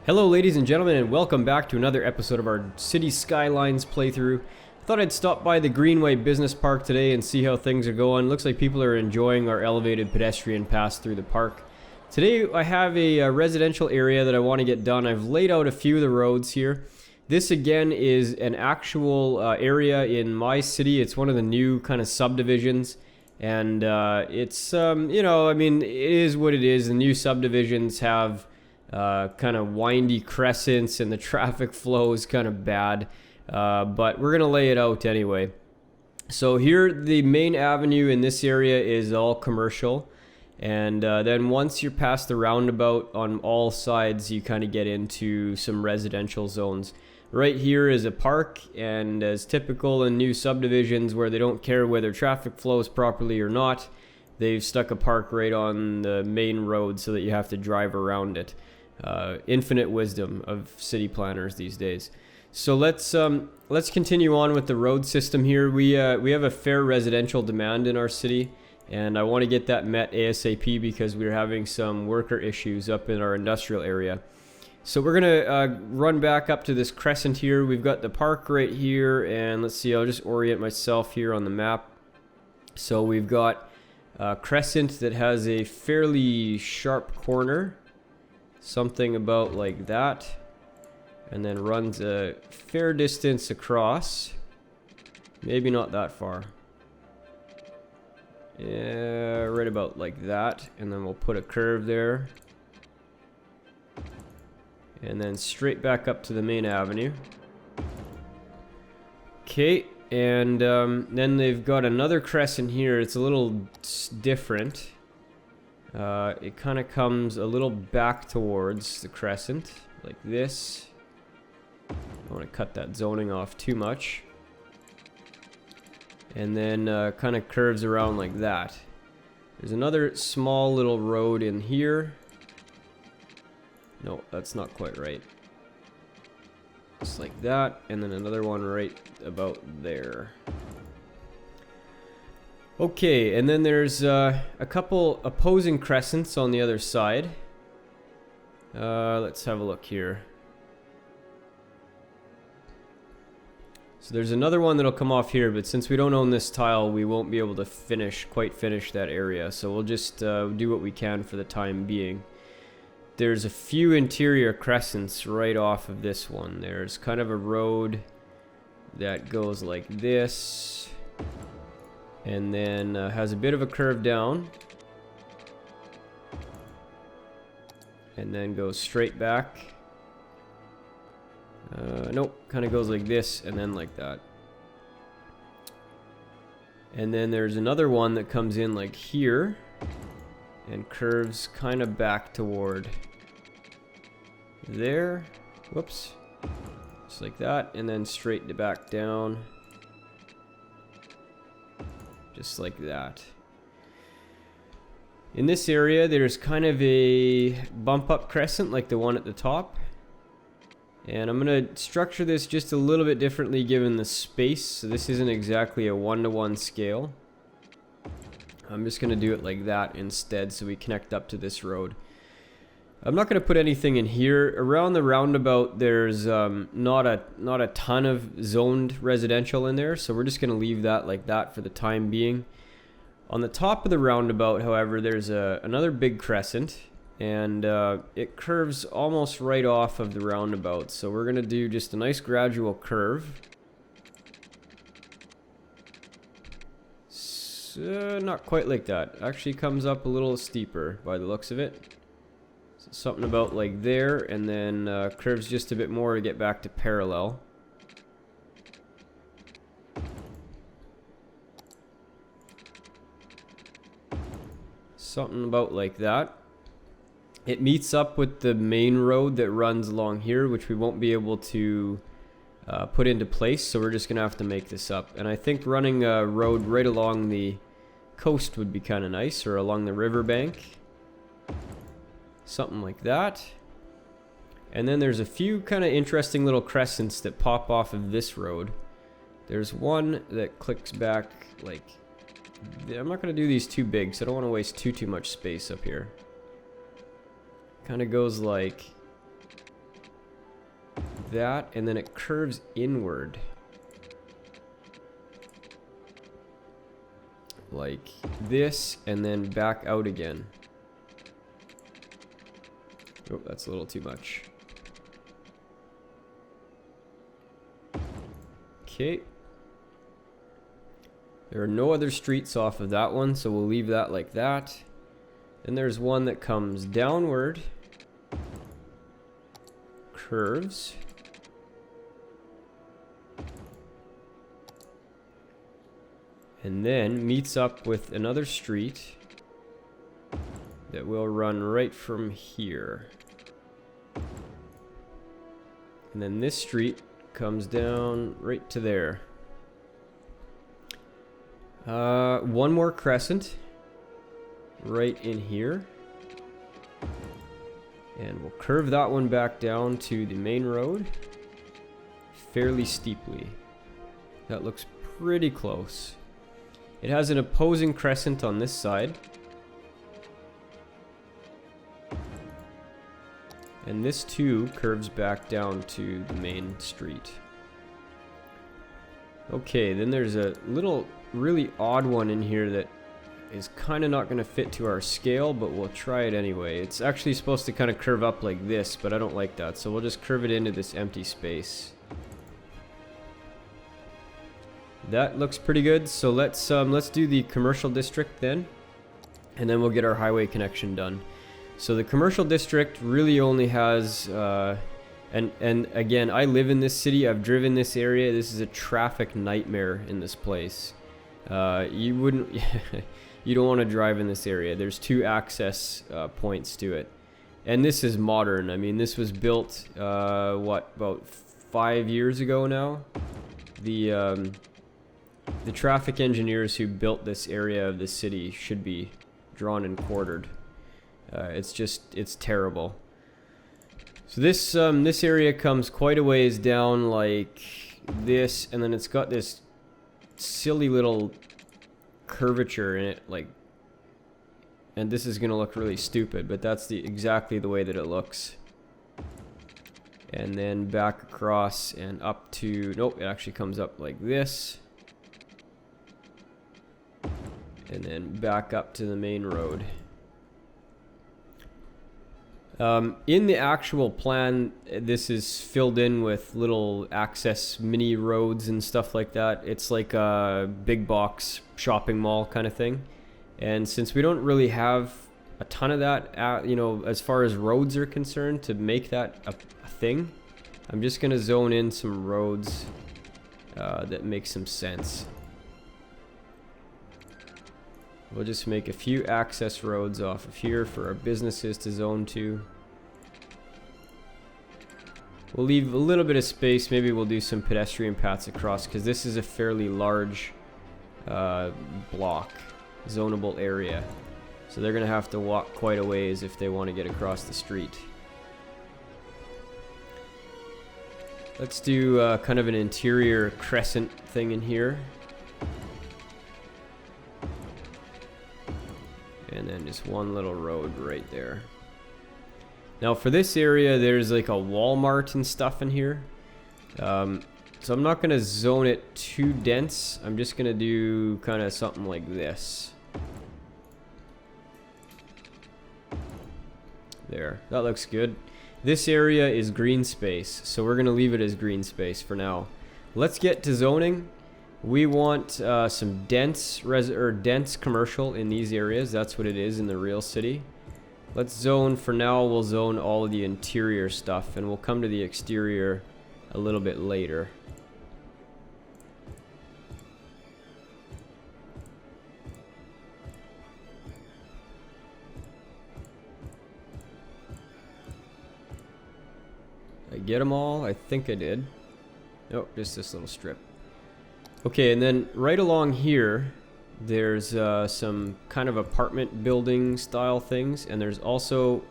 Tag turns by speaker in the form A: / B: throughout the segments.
A: Hello ladies and gentlemen, and welcome back to another episode of our City Skylines playthrough. I thought I'd stop by the Greenway Business Park today and see how things are going. Looks like people are enjoying our elevated pedestrian pass through the park. Today I have a residential area that I want to get done. I've laid out a few of the roads here. This again is an actual area in my city. It's one of the new kind of subdivisions. And it's, it is what it is. The new subdivisions have kind of windy crescents and the traffic flow is kind of bad, but we're gonna lay it out anyway. So here the main avenue in this area is all commercial, and then once you're past the roundabout on all sides you kind of get into some residential zones. Right here is a park, and as typical in new subdivisions where they don't care whether traffic flows properly or not, they've stuck a park right on the main road so that you have to drive around it. Infinite wisdom of city planners these days. So let's continue on with the road system here. We have a fair residential demand in our city, and I want to get that met ASAP because we're having some worker issues up in our industrial area. So we're gonna run back up to this crescent here. We've got the park right here, and let's see, I'll just orient myself here on the map. So we've got a crescent that has a fairly sharp corner, something about like that, and then runs a fair distance across. Maybe not that far. Yeah, right about like that, and then we'll put a curve there. And then straight back up to the main avenue. Okay, and then they've got another crescent here. It's a little different. It kind of comes a little back towards the crescent, like this. I don't want to cut that zoning off too much. And then kind of curves around like that. There's another small little road in here. No, that's not quite right. Just like that, and then another one right about there. Okay, and then there's a couple opposing crescents on the other side. Let's have a look here. So there's another one that'll come off here, but since we don't own this tile, we won't be able to quite finish that area. So we'll just do what we can for the time being. There's a few interior crescents right off of this one. There's kind of a road that goes like this, and then has a bit of a curve down, and then goes straight back. Nope, kind of goes like this and then like that. And then there's another one that comes in like here and curves kind of back toward there. Whoops. Just like that, and then straight back down. Just like that. In this area, there's kind of a bump up crescent like the one at the top. And I'm going to structure this just a little bit differently given the space. So this isn't exactly a 1-to-1 scale. I'm just going to do it like that instead so we connect up to this road. I'm not going to put anything in here. Around the roundabout there's not a ton of zoned residential in there, so we're just going to leave that like that for the time being. On the top of the roundabout, however, there's another big crescent, and it curves almost right off of the roundabout. So we're going to do just a nice gradual curve. Not quite like that. Actually comes up a little steeper by the looks of it. So something about like there, and then curves just a bit more to get back to parallel. Something about like that. It meets up with the main road that runs along here, which we won't be able to put into place, so we're just gonna have to make this up. And I think running a road right along the coast would be kind of nice, or along the riverbank, something like that. And then there's a few kind of interesting little crescents that pop off of this road. There's one that clicks back like, I'm not going to do these too big, so I don't want to waste too much space up here. Kind of goes like that, and then it curves inward. Like this, and then back out again. Oh, that's a little too much. Okay. There are no other streets off of that one, so we'll leave that like that. Then there's one that comes downward, curves, and then meets up with another street that will run right from here. And then this street comes down right to there. One more crescent right in here. And we'll curve that one back down to the main road fairly steeply. That looks pretty close. It has an opposing crescent on this side. And this too curves back down to the main street. Okay, then there's a little really odd one in here that is kind of not going to fit to our scale, but we'll try it anyway. It's actually supposed to kind of curve up like this, but I don't like that, so we'll just curve it into this empty space. That looks pretty good, so let's do the commercial district then, and then we'll get our highway connection done. So the commercial district really only has, and again, I live in this city, I've driven this area, this is a traffic nightmare in this place. You wouldn't, you don't want to drive in this area. There's two access points to it. And this is modern. I mean, this was built, what, about 5 years ago now? The traffic engineers who built this area of the city should be drawn and quartered. It's terrible. So this area comes quite a ways down like this, and then it's got this silly little curvature in it, like, and this is gonna look really stupid, but that's exactly the way that it looks. And then back across and up to, nope, it actually comes up like this. And then back up to the main road. In the actual plan, this is filled in with little access mini roads and stuff like that. It's like a big box shopping mall kind of thing. And since we don't really have a ton of that, you know, as far as roads are concerned, to make that a thing, I'm just going to zone in some roads that make some sense. We'll just make a few access roads off of here for our businesses to zone to. We'll leave a little bit of space. Maybe we'll do some pedestrian paths across, because this is a fairly large block, zonable area. So they're going to have to walk quite a ways if they want to get across the street. Let's do kind of an interior crescent thing in here. And then just one little road right there. Now for this area, there's like a Walmart and stuff in here. So I'm not going to zone it too dense. I'm just going to do kind of something like this. There, that looks good. This area is green space, so we're going to leave it as green space for now. Let's get to zoning. We want some dense commercial in these areas. That's what it is in the real city. Let's zone, for now, we'll zone all of the interior stuff, and we'll come to the exterior a little bit later. Did I get them all? I think I did. Nope, just this little strip. Okay, and then right along here, there's some kind of apartment building style things, and there's also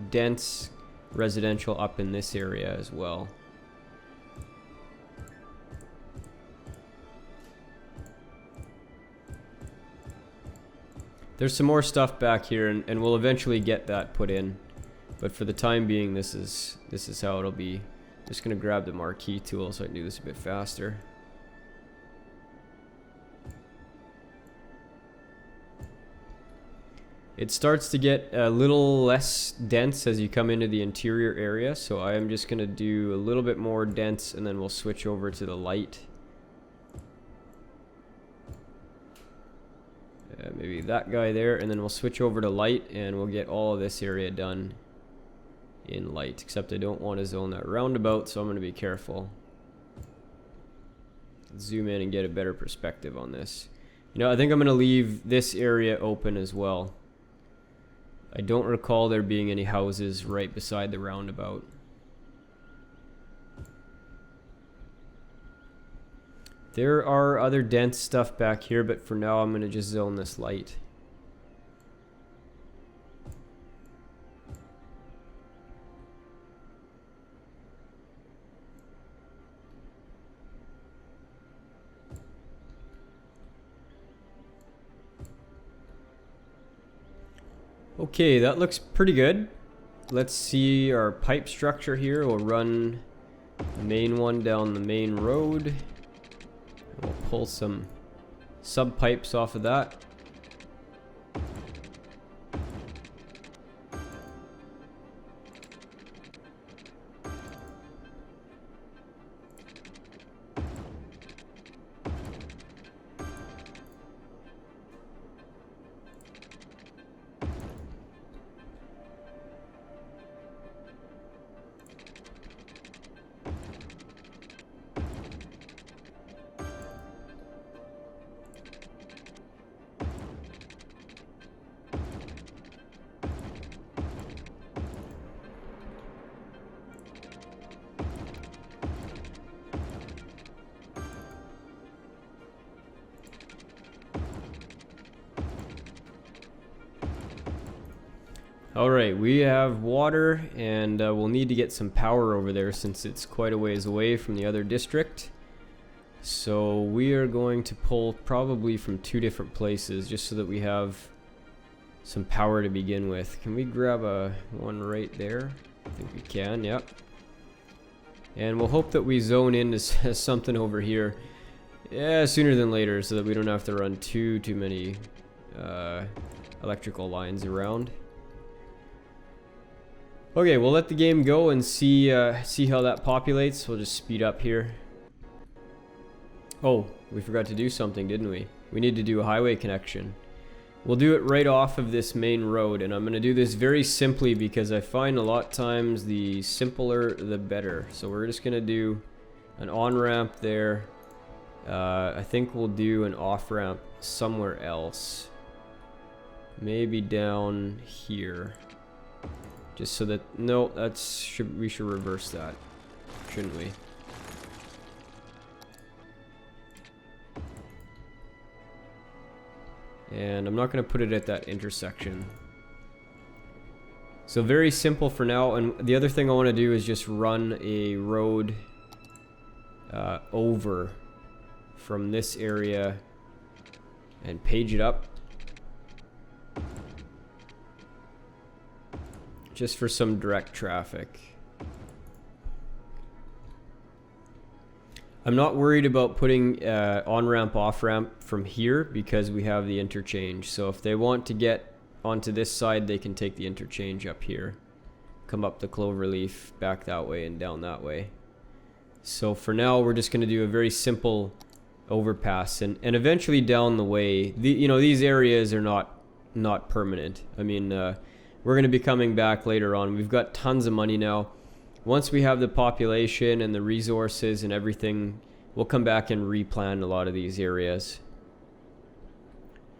A: dense residential up in this area as well. There's some more stuff back here, and we'll eventually get that put in, but for the time being, this is how it'll be Just gonna grab the marquee tool so I can do this a bit faster. It starts to get a little less dense as you come into the interior area, so I am just gonna do a little bit more dense and then we'll switch over to the light. Maybe that guy there, and then we'll switch over to light and we'll get all of this area done in light, except I don't want to zone that roundabout, so I'm going to be careful. Zoom in and get a better perspective on this. You know, I think I'm going to leave this area open as well. I don't recall there being any houses right beside the roundabout. There are other dense stuff back here, but for now I'm going to just zone this light. Okay, that looks pretty good. Let's see our pipe structure here. We'll run the main one down the main road. We'll pull some sub pipes off of that. Alright, we have water, and we'll need to get some power over there since it's quite a ways away from the other district. So we are going to pull probably from 2 different places just so that we have some power to begin with. Can we grab one right there? I think we can, yep. And we'll hope that we zone into something over here sooner than later so that we don't have to run too many electrical lines around. Okay, we'll let the game go and see how that populates. We'll just speed up here. Oh, we forgot to do something, didn't we? We need to do a highway connection. We'll do it right off of this main road, and I'm going to do this very simply because I find a lot of times the simpler the better. So we're just going to do an on-ramp there. I think we'll do an off-ramp somewhere else. Maybe down here. Just so that, no, we should reverse that, shouldn't we? And I'm not going to put it at that intersection. So very simple for now, and the other thing I want to do is just run a road over from this area and page it up. Just for some direct traffic. I'm not worried about putting on-ramp, off-ramp from here because we have the interchange. So if they want to get onto this side, they can take the interchange up here. Come up the Cloverleaf, back that way and down that way. So for now, we're just going to do a very simple overpass. And eventually down the way, these areas are not permanent. I mean, we're going to be coming back later on. We've got tons of money now. Once we have the population and the resources and everything, we'll come back and replan a lot of these areas.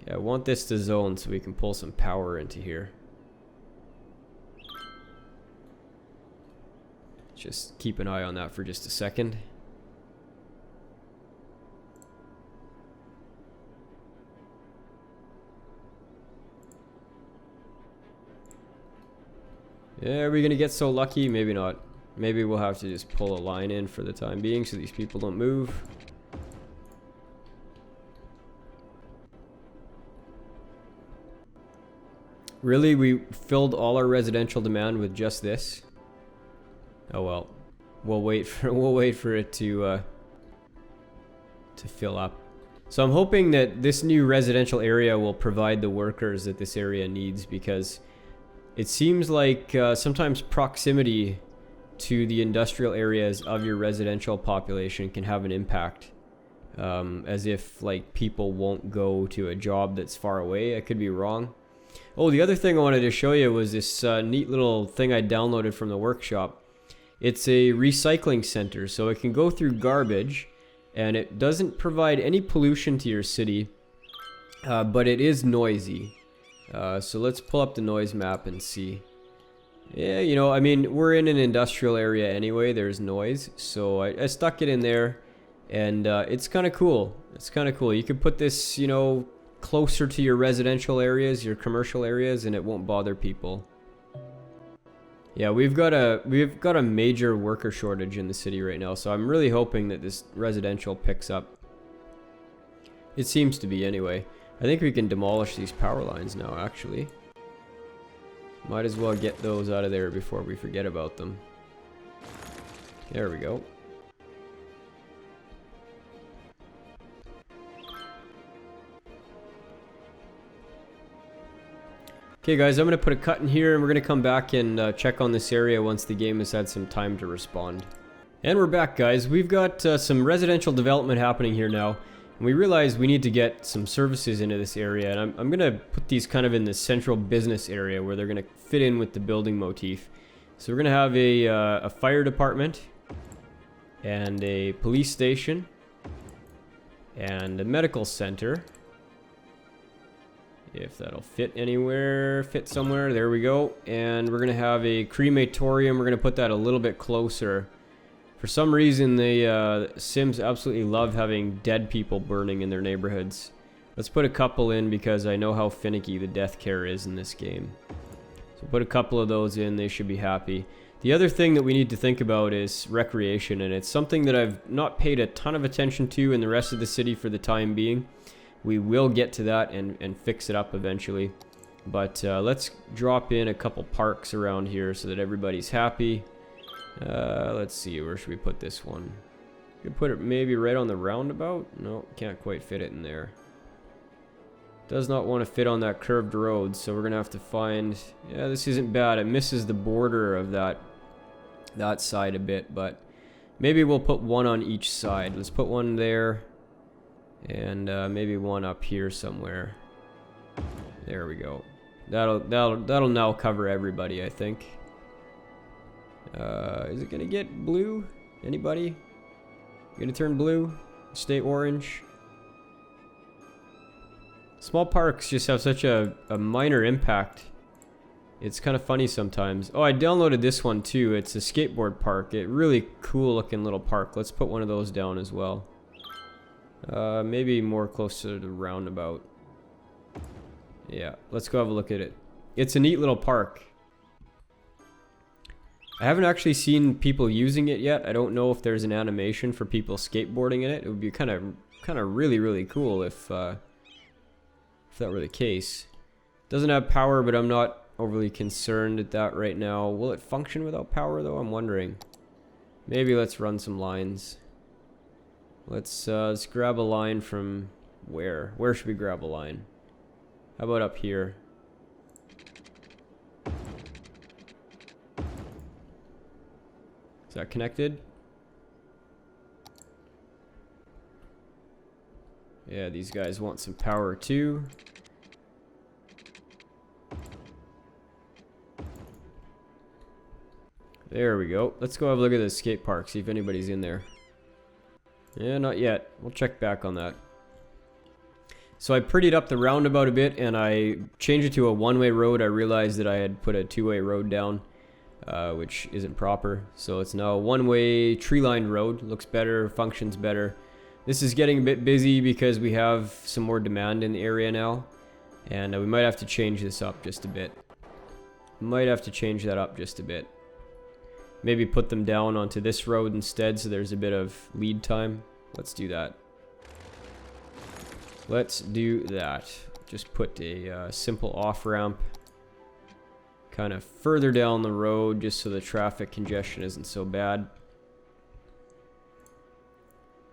A: Yeah, I want this to zone so we can pull some power into here. Just keep an eye on that for just a second. Yeah, are we gonna get so lucky? Maybe not. Maybe we'll have to just pull a line in for the time being so these people don't move. Really? We filled all our residential demand with just this? Oh well. we'll wait for it to fill up. So I'm hoping that this new residential area will provide the workers that this area needs, because it seems like sometimes proximity to the industrial areas of your residential population can have an impact. As if like people won't go to a job that's far away. I could be wrong. Oh, the other thing I wanted to show you was this neat little thing I downloaded from the workshop. It's a recycling center, so it can go through garbage, and it doesn't provide any pollution to your city, but it is noisy. So let's pull up the noise map and see. Yeah, you know, I mean, we're in an industrial area anyway, there's noise, so I stuck it in there, and it's kind of cool. It's kind of cool. You could put this, you know, closer to your residential areas, your commercial areas, and it won't bother people. Yeah, we've got a major worker shortage in the city right now, so I'm really hoping that this residential picks up. It seems to be anyway. I think we can demolish these power lines now, actually. Might as well get those out of there before we forget about them. There we go. Okay guys, I'm going to put a cut in here, and we're going to come back and check on this area once the game has had some time to respond. And we're back, guys. We've got some residential development happening here now, and we realize we need to get some services into this area, and I'm going to put these kind of in the central business area where they're going to fit in with the building motif. So we're going to have a fire department, and a police station, and a medical center. If that'll fit anywhere, fit somewhere, there we go. And we're gonna have a crematorium. We're gonna put that a little bit closer. For some reason, the Sims absolutely love having dead people burning in their neighborhoods. Let's put a couple in, because I know how finicky the death care is in this game. So put a couple of those in, they should be happy. The other thing that we need to think about is recreation, and it's something that I've not paid a ton of attention to in the rest of the city for the time being. We will get to that and fix it up eventually. But let's drop in a couple parks around here so that everybody's happy. Let's see, where should we put this one? We could put it maybe right on the roundabout? No, can't quite fit it in there. Does not want to fit on that curved road, so we're going to have to find... Yeah, this isn't bad. It misses the border of that side a bit, but maybe we'll put one on each side. Let's put one there. And maybe one up here somewhere. There we go. That'll now cover everybody, I think. Is it gonna get blue? Anybody? Gonna turn blue? Stay orange? Small parks just have such a minor impact. It's kind of funny sometimes. Oh, I downloaded this one too. It's a skateboard park. A really cool looking little park. Let's put one of those down as well. Maybe more close to the roundabout. Yeah, let's go have a look at it. It's a neat little park. I haven't actually seen people using it yet. I don't know if there's an animation for people skateboarding in it. It would be kind of really cool if that were the case. Doesn't have power, but I'm not overly concerned at that right now. Will it function without power though? I'm wondering. Maybe let's run some lines. Let's grab a line from where? Where should we grab a line? How about up here? Is that connected? Yeah, these guys want some power too. There we go. Let's go have a look at the skate park, see if anybody's in there. Yeah, not yet. We'll check back on that. So I prettied up the roundabout a bit, and I changed it to a one-way road. I realized that I had put a two-way road down, which isn't proper. So it's now a one-way tree-lined road. Looks better, functions better. This is getting a bit busy because we have some more demand in the area now, and we might have to change this up just a bit. Might have to change that up just a bit. Maybe put them down onto this road instead so there's a bit of lead time. Let's do that. Let's do that. Just put a simple off-ramp kind of further down the road just so the traffic congestion isn't so bad.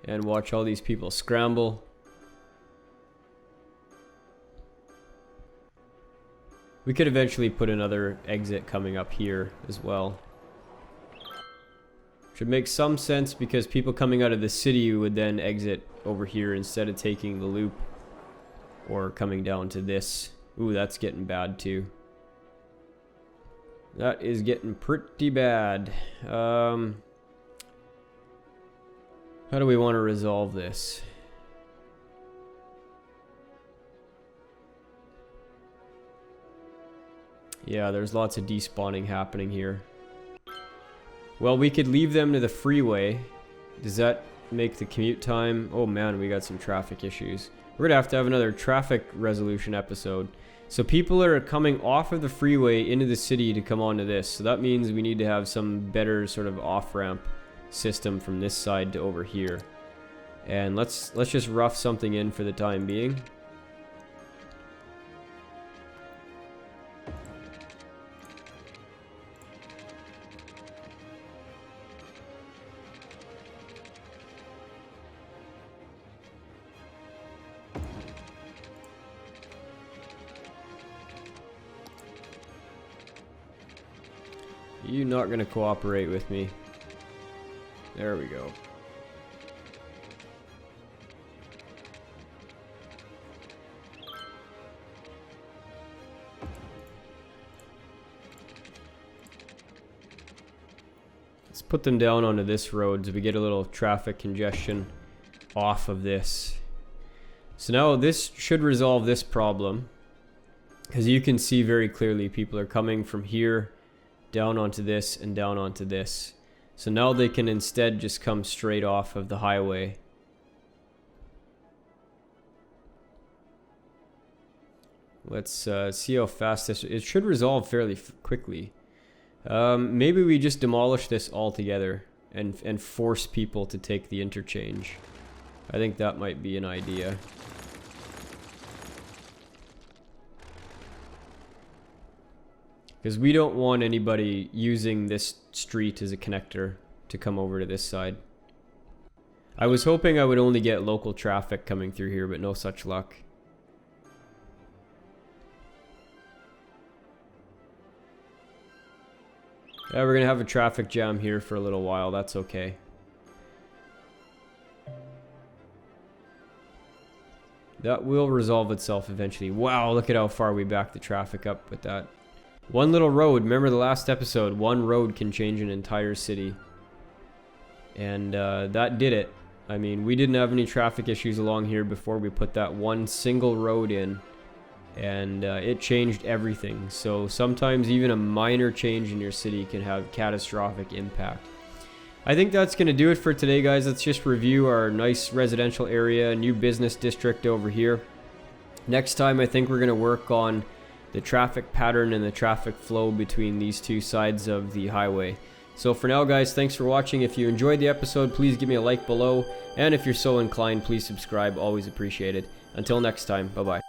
A: And watch all these people scramble. We could eventually put another exit coming up here as well. Should make some sense because people coming out of the city would then exit over here instead of taking the loop or coming down to this. Ooh, that's getting bad too. That is getting pretty bad. How do we want to resolve this? Yeah, there's lots of despawning happening here. Well, we could leave them to the freeway. Does that make the commute time? Oh man, we got some traffic issues. We're gonna have another traffic resolution episode. So people are coming off of the freeway into the city to come onto this. So that means we need to have some better sort of off-ramp system from this side to over here. And let's just rough something in for the time being. You're not going to cooperate with me. There we go. Let's put them down onto this road so we get a little traffic congestion off of this. So now this should resolve this problem, because you can see very clearly people are coming from here down onto this and down onto this. So now they can instead just come straight off of the highway. Let's see how fast this... It should resolve fairly quickly. Maybe we just demolish this altogether and force people to take the interchange. I think that might be an idea. Because we don't want anybody using this street as a connector to come over to this side. I was hoping I would only get local traffic coming through here, but no such luck. Yeah, we're going to have a traffic jam here for a little while. That's okay. That will resolve itself eventually. Wow, look at how far we backed the traffic up with that. One little road, remember the last episode, one road can change an entire city. And that did it. I mean, we didn't have any traffic issues along here before we put that one single road in. And it changed everything. So sometimes even a minor change in your city can have catastrophic impact. I think that's going to do it for today, guys. Let's just review our nice residential area, new business district over here. Next time, I think we're going to work on the traffic pattern and the traffic flow between these two sides of the highway. So for now, guys, thanks for watching. If you enjoyed the episode, please give me a like below. And if you're so inclined, please subscribe. Always appreciated. Until next time, bye-bye.